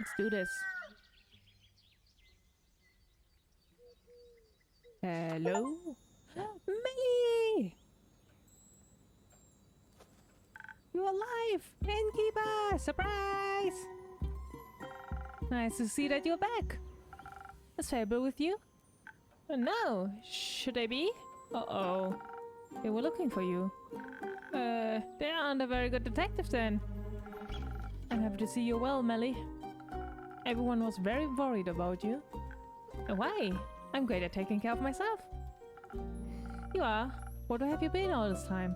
Let's do this. Hello? Melli! You're alive! Innkeeper! Surprise! Nice to see that you're back. Is Fable with you? No. Should I be? Uh-oh. They were looking for you. They aren't a very good detective then. I'm happy to see you well, Melli. Everyone was very worried about you. Why? I'm great at taking care of myself. You are? What have you been all this time?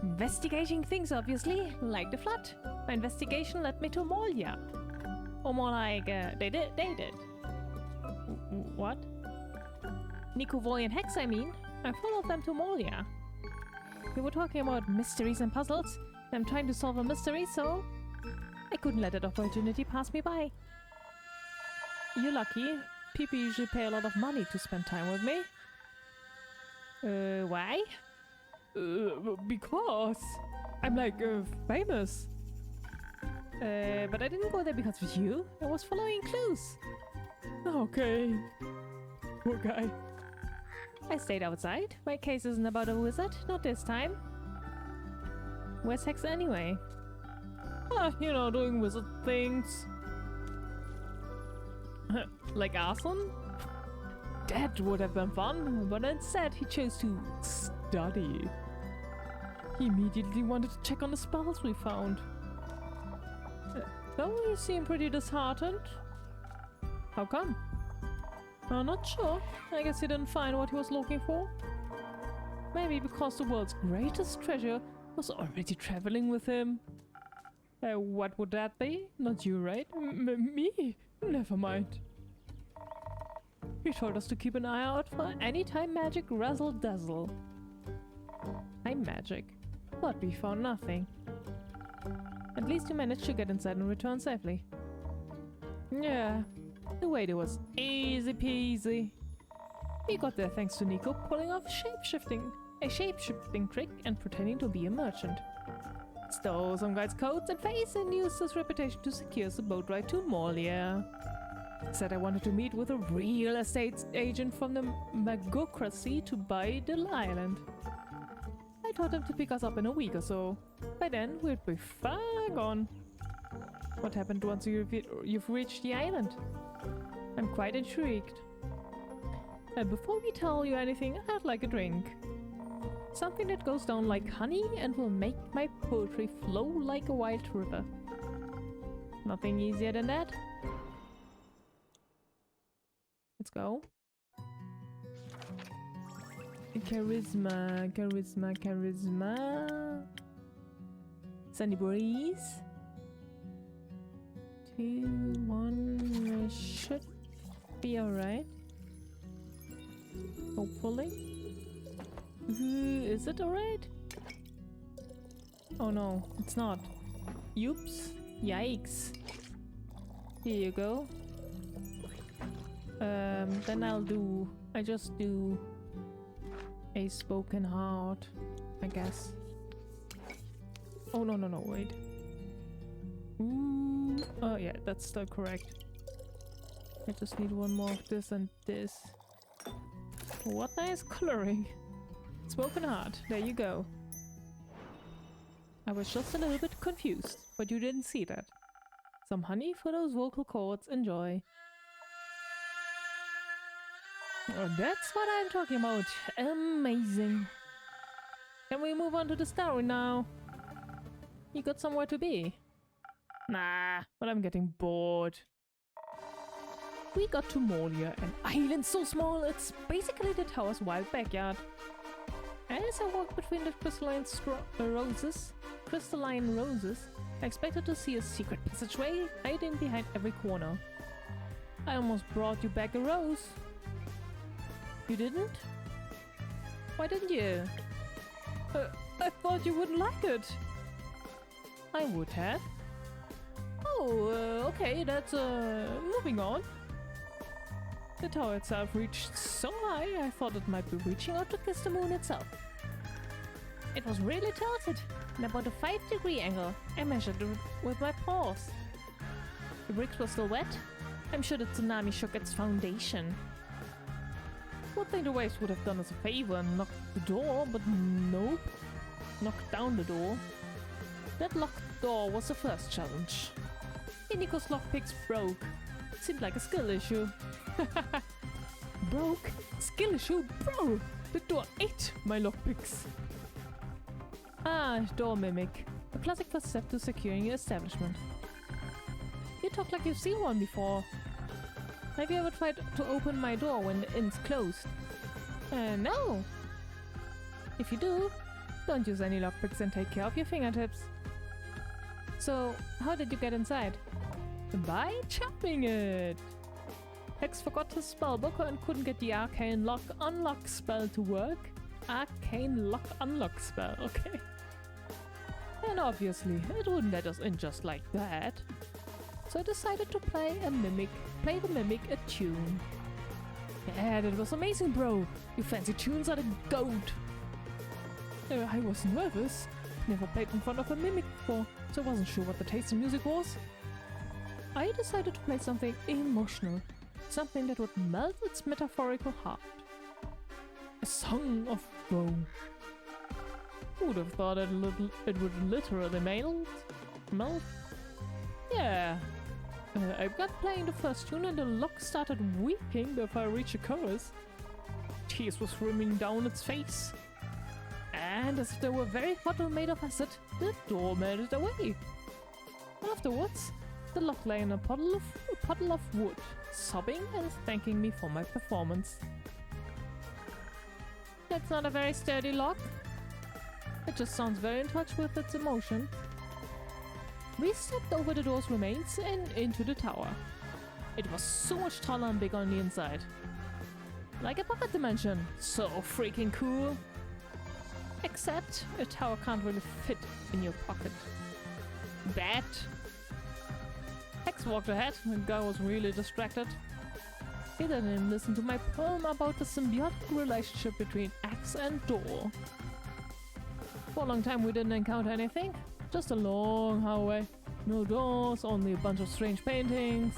Investigating things, obviously, like the flood. My investigation led me to Molia. Or more like, they did. What? Nicovolian Hex, I mean. I followed them to Molia. We were talking about mysteries and puzzles. I'm trying to solve a mystery, so I couldn't let that opportunity pass me by. You're lucky. People usually pay a lot of money to spend time with me. Why? Because I'm like, famous. But I didn't go there because of you. I was following clues. Okay. Poor guy. I stayed outside. My case isn't about a wizard, not this time. Where's Hex anyway? You know, doing wizard things. Like arson? That would have been fun, but instead he chose to study. He immediately wanted to check on the spells we found. Though he seemed pretty disheartened. How come? I'm not sure. I guess he didn't find what he was looking for. Maybe because the world's greatest treasure was already traveling with him. What would that be? Not you, right? Me? Never mind. He told us to keep an eye out for anytime magic razzle dazzle. I'm magic, but we found nothing. At least you managed to get inside and return safely. Yeah, the wait was easy peasy. We got there thanks to Nico pulling off a shape-shifting trick and pretending to be a merchant. Stole some guy's coats and face and used his reputation to secure the boat ride to Molia. Said I wanted to meet with a real estate agent from the Magocracy to buy the island. I told him to pick us up in a week or so. By then, we'd be far gone. What happened once you've reached the island? I'm quite intrigued. And before we tell you anything, I'd like a drink. Something that goes down like honey and will make my poetry flow like a wild river. Nothing easier than that. Let's go. Charisma. Sunny breeze. 2, 1. Should be alright. Hopefully. Is it alright? Oh no, it's not. Oops. Yikes. Here you go. Then I just do a spoken heart, I guess. Oh no, wait. Ooh. Oh yeah, that's still correct. I just need one more of this and this. What nice coloring. Spoken heart, there you go. I was just a little bit confused, but you didn't see that. Some honey for those vocal cords, enjoy. Oh, that's what I'm talking about. Amazing. Can we move on to the story now? You got somewhere to be? Nah, but I'm getting bored. We got to Molia, an island so small it's basically the tower's wild backyard. As I walked between the crystalline roses, I expected to see a secret passageway hiding behind every corner. I almost brought you back a rose. You didn't? Why didn't you? I thought you wouldn't like it. I would have. Oh, okay, that's, moving on. The tower itself reached so high, I thought it might be reaching out to kiss the moon itself. It was really tilted, and about a 5-degree angle. I measured it with my paws. The bricks were still wet. I'm sure the tsunami shook its foundation. One thing the waves would have done us a favor and knocked the door, but nope. Knocked down the door. That locked door was the first challenge. Inigo's lockpicks broke. Seemed like a skill issue. Broke? Skill issue? Bro! The door ate my lockpicks. Ah, door mimic. A classic first step to securing your establishment. You talk like you've seen one before. Have you ever tried to open my door when the inn's closed? No. If you do, don't use any lockpicks and take care of your fingertips. So, how did you get inside? By chopping it! Hex forgot his spellbook and couldn't get the arcane lock unlock spell to work. Arcane lock unlock spell, okay. And obviously, it wouldn't let us in just like that. So I decided to play the mimic a tune. Yeah, that was amazing, bro. You fancy tunes are the goat. I was nervous. Never played in front of a mimic before, so I wasn't sure what the taste in music was. I decided to play something emotional. Something that would melt its metaphorical heart. A song of woe. Who would have thought it would literally melt? Yeah. I began playing the first tune and the lock started weeping before I reached the chorus. Tears were streaming down its face. And as if they were very hot or made of acid, the door melted away. Afterwards, the lock lay in a puddle of wood, sobbing and thanking me for my performance. That's not a very sturdy lock. It just sounds very in touch with its emotion. We stepped over the door's remains and into the tower. It was so much taller and bigger on the inside. Like a pocket dimension. So freaking cool. Except a tower can't really fit in your pocket. That. Hex walked ahead, the guy was really distracted. He didn't even listen to my poem about the symbiotic relationship between axe and door. For a long time we didn't encounter anything. Just a long hallway. No doors, only a bunch of strange paintings.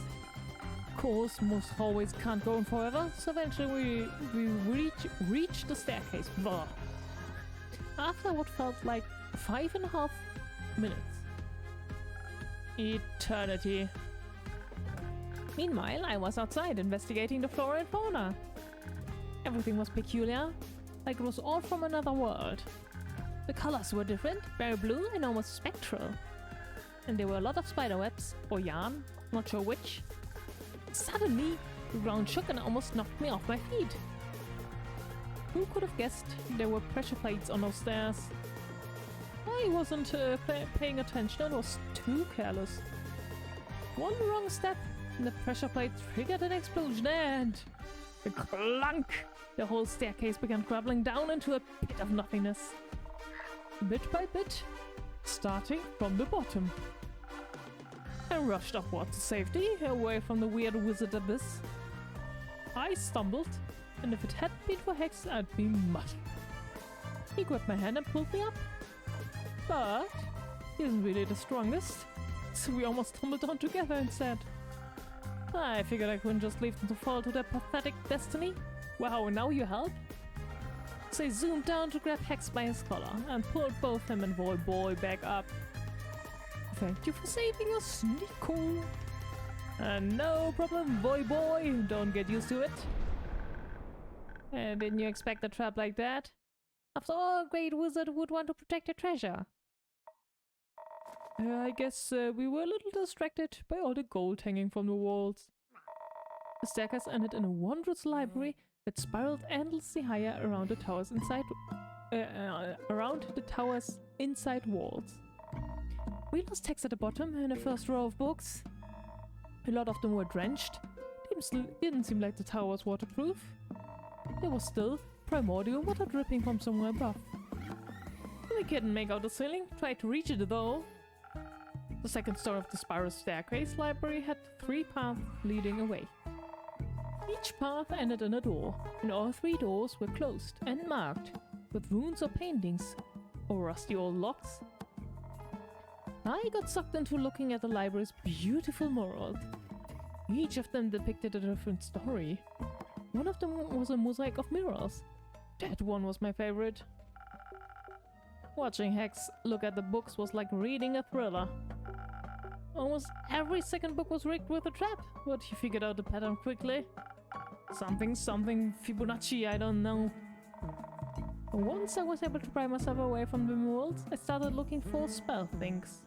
Of course, most hallways can't go on forever, so eventually we reached the staircase. Blah. After what felt like 5.5 minutes. Eternity. Meanwhile, I was outside investigating the flora and fauna. Everything was peculiar, like it was all from another world. The colors were different, very blue and almost spectral. And there were a lot of spiderwebs, or yarn, not sure which. Suddenly, the ground shook and almost knocked me off my feet. Who could have guessed there were pressure plates on those stairs? I wasn't paying attention and was too careless. One wrong step and the pressure plate triggered an explosion and... a clunk! The whole staircase began crumbling down into a pit of nothingness. Bit by bit, starting from the bottom. I rushed upward to safety, away from the weird wizard abyss. I stumbled, and if it hadn't been for Hex, I'd be mud. He grabbed my hand and pulled me up. But he isn't really the strongest, so we almost tumbled down together instead. I figured I couldn't just leave them to fall to their pathetic destiny. Wow, now you help? So I zoomed down to grab Hex by his collar and pulled both him and Boy back up. Thank you for saving us, Nico. And no problem, Boy, don't get used to it. Didn't you expect a trap like that? After all, a great wizard would want to protect your treasure. I guess we were a little distracted by all the gold hanging from the walls. The staircase ended in a wondrous library that spiraled endlessly higher around the tower's inside walls. We lost Hex at the bottom in the first row of books. A lot of them were drenched. Didn't seem like the tower was waterproof. There was still primordial water dripping from somewhere above. We couldn't make out the ceiling, tried to reach it though. The second story of the spiral staircase library had 3 paths leading away. Each path ended in a door, and all 3 doors were closed and marked with runes or paintings, or rusty old locks. I got sucked into looking at the library's beautiful murals. Each of them depicted a different story. One of them was a mosaic of mirrors. That one was my favorite. Watching Hex look at the books was like reading a thriller. Almost every second book was rigged with a trap, but he figured out the pattern quickly. Something Fibonacci, I don't know. Once I was able to pry myself away from the murals, I started looking for spell things.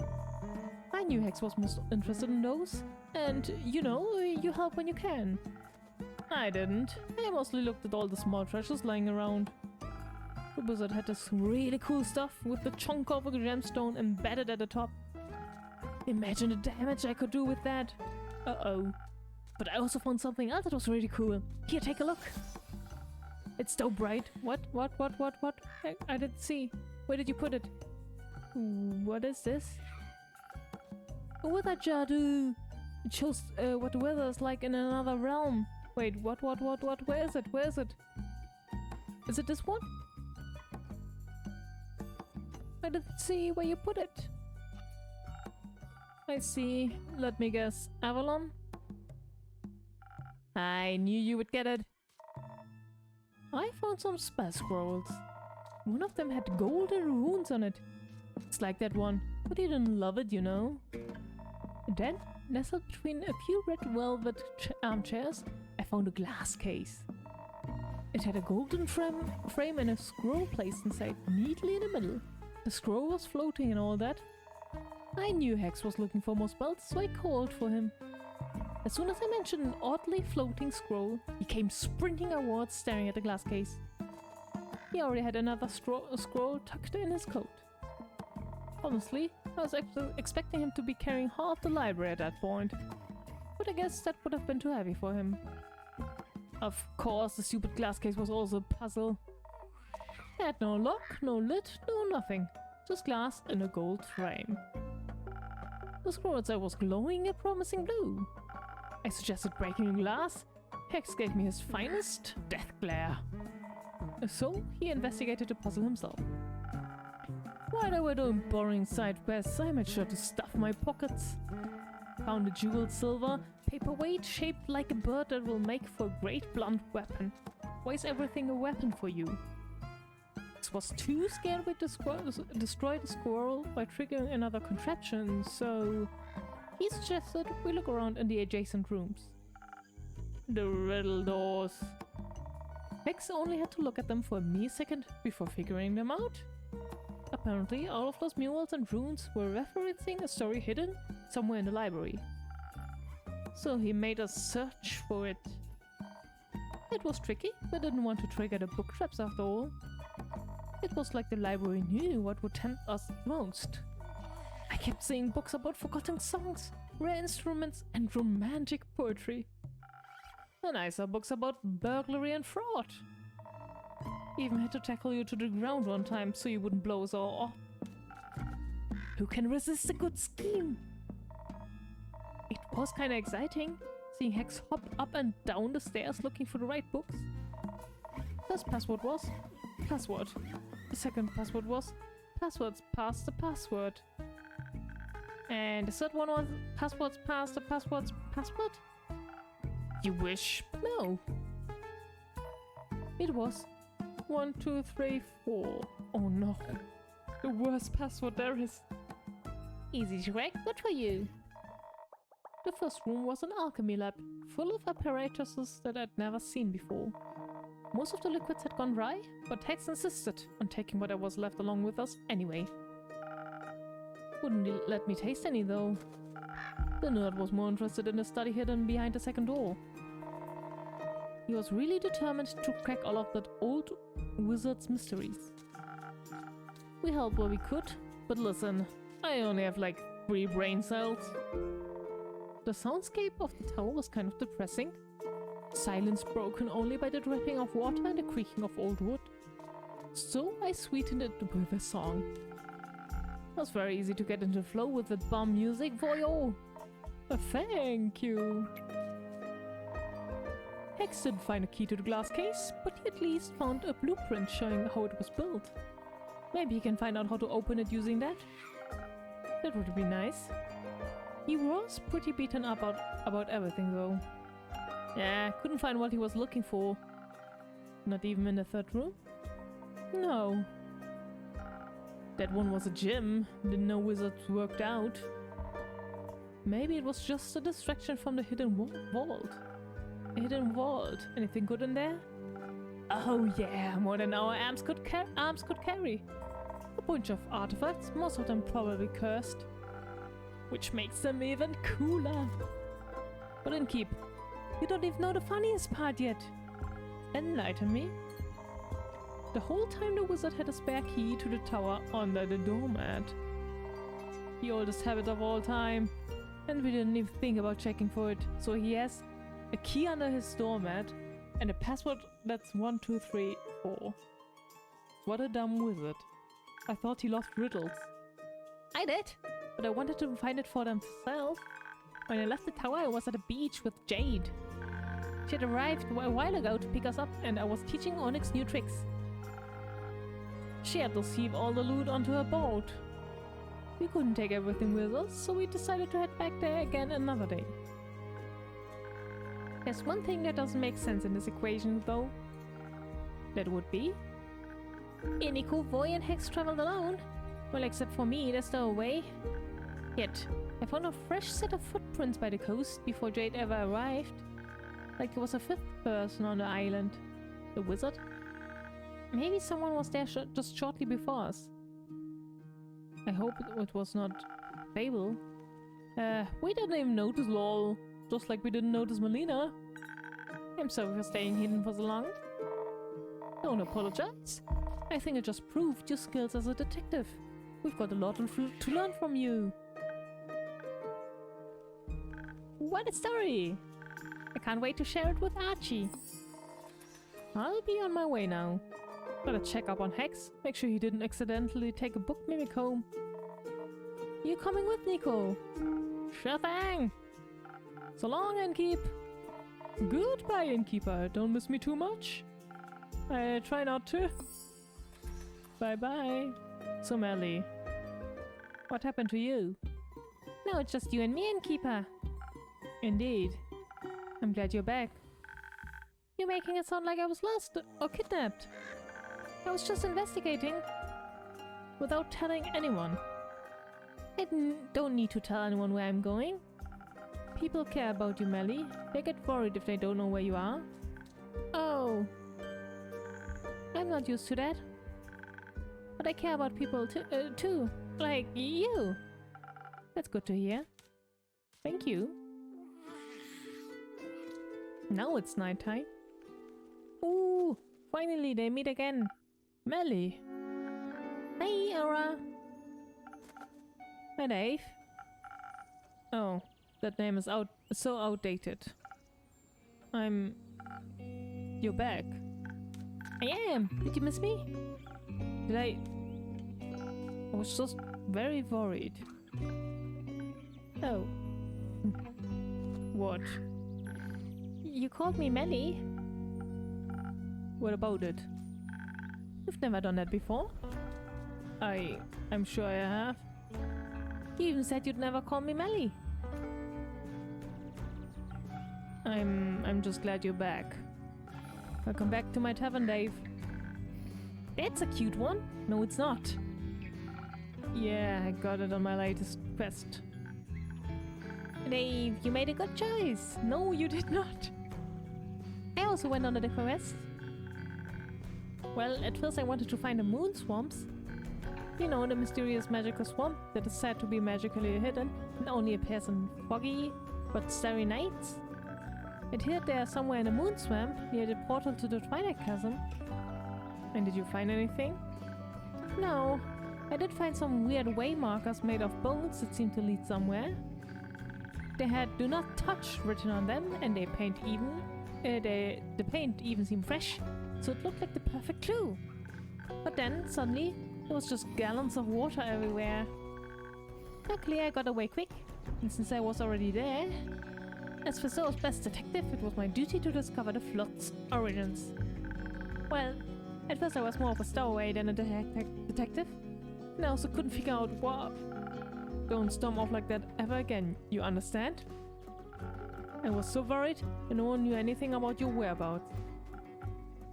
I knew Hex was most interested in those, and you know, you help when you can. I didn't. I mostly looked at all the small treasures lying around. The wizard had this really cool stuff with the chunk of a gemstone embedded at the top. Imagine the damage I could do with that. Uh-oh. But I also found something else that was really cool. Here, take a look. It's so bright. What? I didn't see. Where did you put it? What is this? Wither Jadu! It shows what the weather is like in another realm. Wait, what? Where is it? Where is it? Is it this one? I didn't see where you put it. I see. Let me guess. Avalon? I knew you would get it. I found some spell scrolls. One of them had golden runes on it. It's like that one, but you didn't love it, you know. Then, nestled between a few red velvet armchairs, I found a glass case. It had a golden frame and a scroll placed inside, neatly in the middle. The scroll was floating and all that. I knew Hex was looking for more spells, so I called for him. As soon as I mentioned an oddly floating scroll, he came sprinting outwards, staring at the glass case. He already had another scroll tucked in his coat. Honestly, I was expecting him to be carrying half the library at that point, but I guess that would have been too heavy for him. Of course, the stupid glass case was also a puzzle. It had no lock, no lid, no nothing. Just glass in a gold frame. The scroll outside was glowing a promising blue. I suggested breaking the glass. Hex gave me his finest death glare. So he investigated the puzzle himself. While I were doing boring side quests, I made sure to stuff my pockets. Found a jeweled silver paperweight shaped like a bird that will make for a great blunt weapon. Why is everything a weapon for you? Hex was too scared to destroy the squirrel by triggering another contraption, so he suggested we look around in the adjacent rooms. The riddle doors. Hex only had to look at them for a mere second before figuring them out. Apparently, all of those murals and runes were referencing a story hidden somewhere in the library. So he made us search for it. It was tricky, but didn't want to trigger the book traps after all. It was like the library knew what would tempt us most. I kept seeing books about forgotten songs, rare instruments, and romantic poetry. And I saw books about burglary and fraud. Even had to tackle you to the ground one time so you wouldn't blow us all off. Who can resist a good scheme? It was kinda exciting, seeing Hex hop up and down the stairs looking for the right books. First password was password. The second password was passwords past the password. And the third one was passwords past the password. You wish? No. It was 1, 2, 3, 4. Oh no. The worst password there is. Easy to crack, good for you. The first room was an alchemy lab, full of apparatuses that I'd never seen before. Most of the liquids had gone dry, but Hex insisted on taking whatever was left along with us anyway. Wouldn't let me taste any though. The nerd was more interested in the study hidden behind the second door. He was really determined to crack all of that old wizard's mysteries. We helped where we could, but listen, I only have like 3 brain cells. The soundscape of the tower was kind of depressing. Silence broken only by the dripping of water and the creaking of old wood. So I sweetened it with a song. It was very easy to get into the flow with the bomb music for you. Thank you. Hex didn't find a key to the glass case, but he at least found a blueprint showing how it was built. Maybe he can find out how to open it using that. That would be nice. He was pretty beaten up about everything though. Yeah, couldn't find what he was looking for. Not even in the third room? No. That one was a gym. Didn't know wizards worked out. Maybe it was just a distraction from the hidden vault. A hidden vault. Anything good in there? Oh yeah, more than our arms could carry. A bunch of artifacts, most of them probably cursed. Which makes them even cooler. But then keep. You don't even know the funniest part yet. Enlighten me. The whole time the wizard had a spare key to the tower under the doormat. The oldest habit of all time. And we didn't even think about checking for it. So he has a key under his doormat and a password that's 1234. What a dumb wizard. I thought he loved riddles. I did, but I wanted to find it for themselves. When I left the tower, I was at the beach with Jade. She had arrived a while ago to pick us up, and I was teaching Onyx new tricks. She had to sieve all the loot onto her boat. We couldn't take everything with us, so we decided to head back there again another day. There's one thing that doesn't make sense in this equation, though. That would be... Iniko, Voy, and Hex traveled alone. Well, except for me, they're still away. Yet, I found a fresh set of footprints by the coast before Jade ever arrived. Like there was a fifth person on the island. The wizard? Maybe someone was there just shortly before us. I hope it was not Fable. We didn't even notice lol. Just like we didn't notice Melina. I'm sorry for staying hidden for so long. Don't apologize. I think it just proved your skills as a detective. We've got a lot to learn from you. What a story! I can't wait to share it with Archie. I'll be on my way now. Gotta check up on Hex, make sure he didn't accidentally take a book mimic home. You coming with, Nico? Sure thing! So long, Innkeep! Goodbye, Innkeeper, don't miss me too much. I try not to. Bye-bye. So, Melli, what happened to you? No, it's just you and me, Innkeeper. Indeed. I'm glad you're back. You're making it sound like I was lost or kidnapped. I was just investigating. Without telling anyone. I don't need to tell anyone where I'm going. People care about you, Melli. They get worried if they don't know where you are. Oh. I'm not used to that. But I care about people too. Like you. That's good to hear. Thank you. Now it's nighttime. Ooh, finally they meet again. Melli. Hey, Aura. Hi, Dave. Oh, that name is so outdated. You're back. I am. Did you miss me? Did I was just very worried. Oh. What? You called me Melli? What about it? You've never done that before? I'm sure I have. You even said you'd never call me Melli. I'm just glad you're back. Welcome back to my tavern, Dave. That's a cute one. No, it's not. Yeah, I got it on my latest quest. Dave, you made a good choice. No, you did not. I also went on a different quest. Well, at first I wanted to find the moon swamps. You know, the mysterious magical swamp that is said to be magically hidden and only appears on foggy but starry nights. It hid there somewhere in the moon swamp near the portal to the Twilight Chasm. And did you find anything? No. I did find some weird way markers made of bones that seemed to lead somewhere. They had "Do Not Touch" written on them, and the paint even seemed fresh, so it looked like the perfect clue. But then, suddenly, there was just gallons of water everywhere. Luckily, I got away quick, and since I was already there, as for Zoe's best detective, it was my duty to discover the flood's origins. Well, at first I was more of a stowaway than a detective, and I also couldn't figure out Don't storm off like that ever again, you understand? I was so worried and no one knew anything about your whereabouts.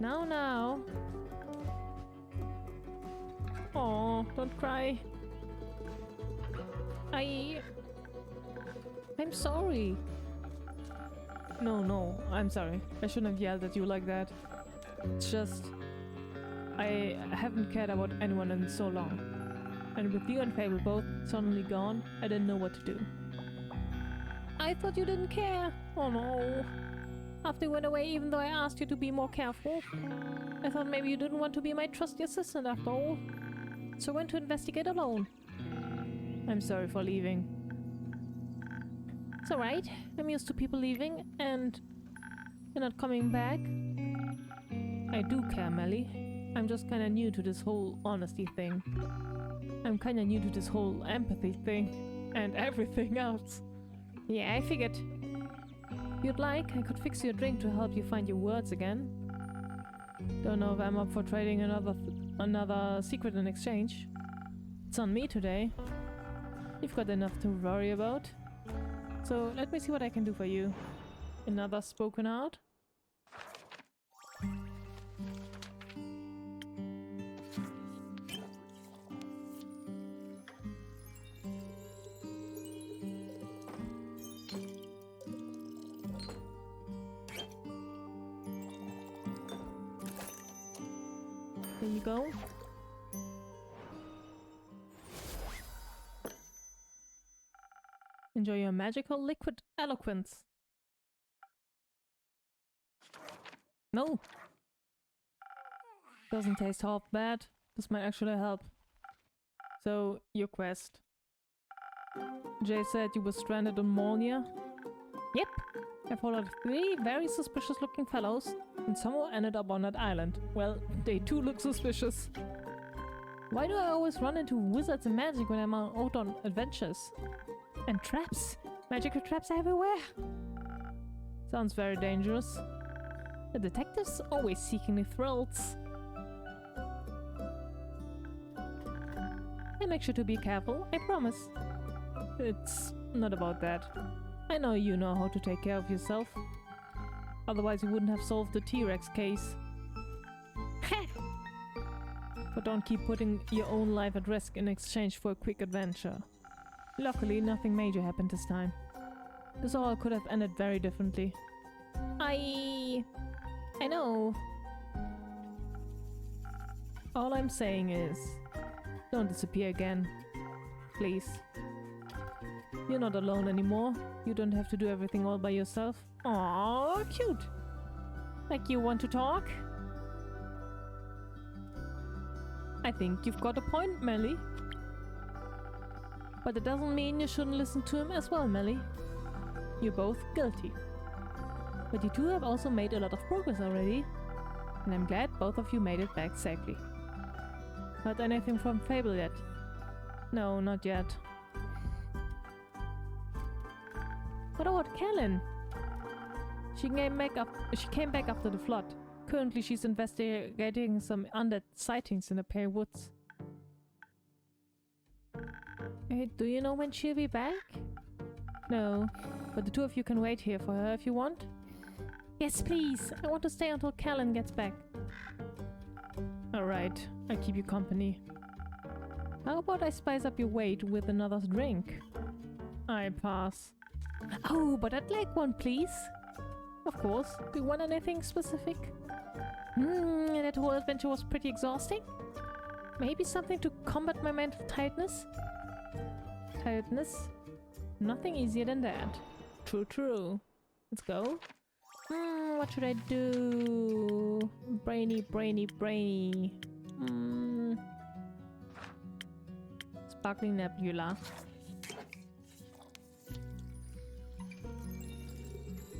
Now. Oh, don't cry. I'm sorry. No, I'm sorry. I shouldn't have yelled at you like that. It's just... I haven't cared about anyone in so long. And with you and Fable both suddenly gone, I didn't know what to do. I thought you didn't care. Oh no. After you went away, even though I asked you to be more careful. I thought maybe you didn't want to be my trusty assistant after all. So I went to investigate alone. I'm sorry for leaving. It's alright. I'm used to people leaving and you're not coming back. I do care, Melli. I'm just kinda new to this whole honesty thing. I'm kinda new to this whole empathy thing. And everything else. Yeah, I figured. If you'd like, I could fix you a drink to help you find your words again. Don't know if I'm up for trading another secret in exchange. It's on me today. You've got enough to worry about. So let me see what I can do for you. Another spoken art? There you go. Enjoy your magical liquid eloquence. No! Doesn't taste half bad. This might actually help. So, your quest. Jay said you were stranded on Molnia? Yep! I followed 3 very suspicious looking fellows and somehow ended up on that island. Well, they too look suspicious. Why do I always run into wizards and magic when I'm out on adventures? And traps! Magical traps everywhere! Sounds very dangerous. The detective's always seeking new thrills. I make sure to be careful, I promise. It's not about that. I know you know how to take care of yourself. Otherwise you wouldn't have solved the T-Rex case. But don't keep putting your own life at risk in exchange for a quick adventure. Luckily, nothing major happened this time. This all could have ended very differently. I know. All I'm saying is, don't disappear again. Please. You're not alone anymore. You don't have to do everything all by yourself. Aww, cute. Like you want to talk? I think you've got a point, Melli. But it doesn't mean you shouldn't listen to him as well, Melli. You're both guilty. But you two have also made a lot of progress already. And I'm glad both of you made it back safely. Heard anything from Fable yet? No, not yet. What about Kellen? She came back after the flood. Currently she's investigating some undead sightings in the Pale Woods. Do you know when she'll be back? No, but the two of you can wait here for her if you want. Yes, please! I want to stay until Kellen gets back. Alright, I'll keep you company. How about I spice up your weight with another drink? I pass. Oh, but I'd like one, please. Of course. Do you want anything specific? That whole adventure was pretty exhausting. Maybe something to combat my mental tiredness? Nothing easier than that. True. Let's go. What should I do? Brainy. Sparkling Nebula.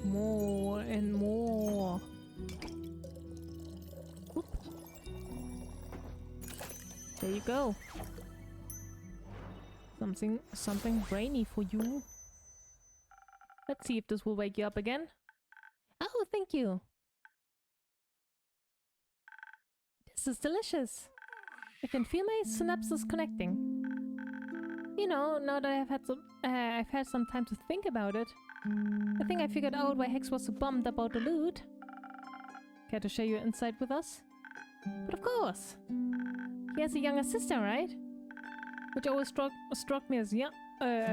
More and more. Oop. There you go. Something brainy for you. Let's see if this will wake you up again. Oh, thank you. This is delicious. I can feel my synapses connecting. You know, now that I've had some time to think about it, I think I figured out why Hex was so bummed about the loot. Care to share your insight with us? But of course! He has a younger sister, right? Which always struck me as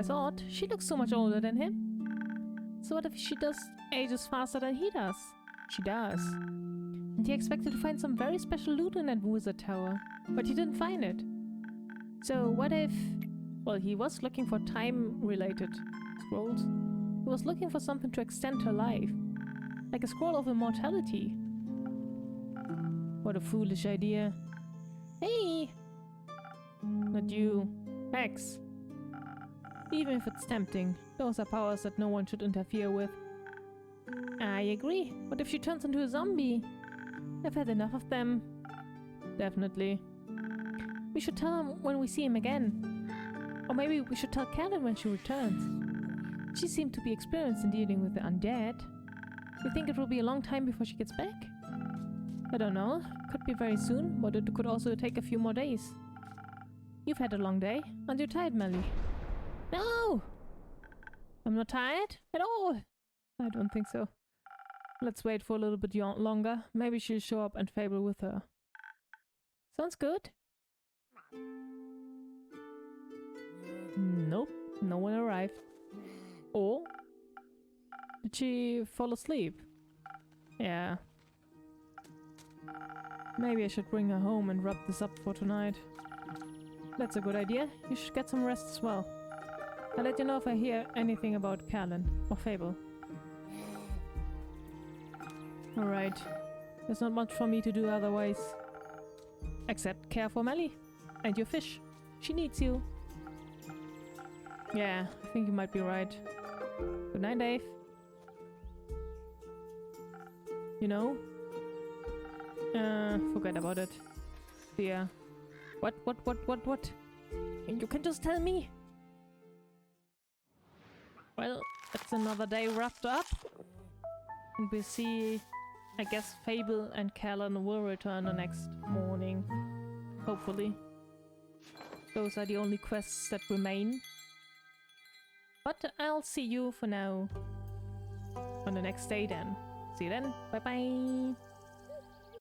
odd. She looks so much older than him. So what if she ages faster than he does? She does. And he expected to find some very special loot in that wizard tower, but he didn't find it. So what if... Well, he was looking for time-related scrolls. He was looking for something to extend her life. Like a scroll of immortality. What a foolish idea. Hey! Not you. Hex. Even if it's tempting, those are powers that no one should interfere with. I agree. What if she turns into a zombie? I've had enough of them. Definitely. We should tell him when we see him again. Or maybe we should tell Callan when she returns. She seemed to be experienced in dealing with the undead. You think it will be a long time before she gets back? I don't know. Could be very soon, but it could also take a few more days. You've had a long day. Aren't you tired, Melli? No! I'm not tired at all. I don't think so. Let's wait for a little bit longer. Maybe she'll show up and Fable with her. Sounds good. Nope, no one arrived. Or did she fall asleep? Yeah. Maybe I should bring her home and wrap this up for tonight. That's a good idea. You should get some rest as well. I'll let you know if I hear anything about Callan or Fable. Alright. There's not much for me to do otherwise. Except care for Melli. And your fish. She needs you. Yeah, I think you might be right. Good night, Dave. You know? Forget about it. Yeah. What? You can just tell me! Well, that's another day wrapped up. And we'll see... I guess Fable and Callan will return the next morning. Hopefully. Those are the only quests that remain. But I'll see you for now on the next day then. See you then. Bye bye!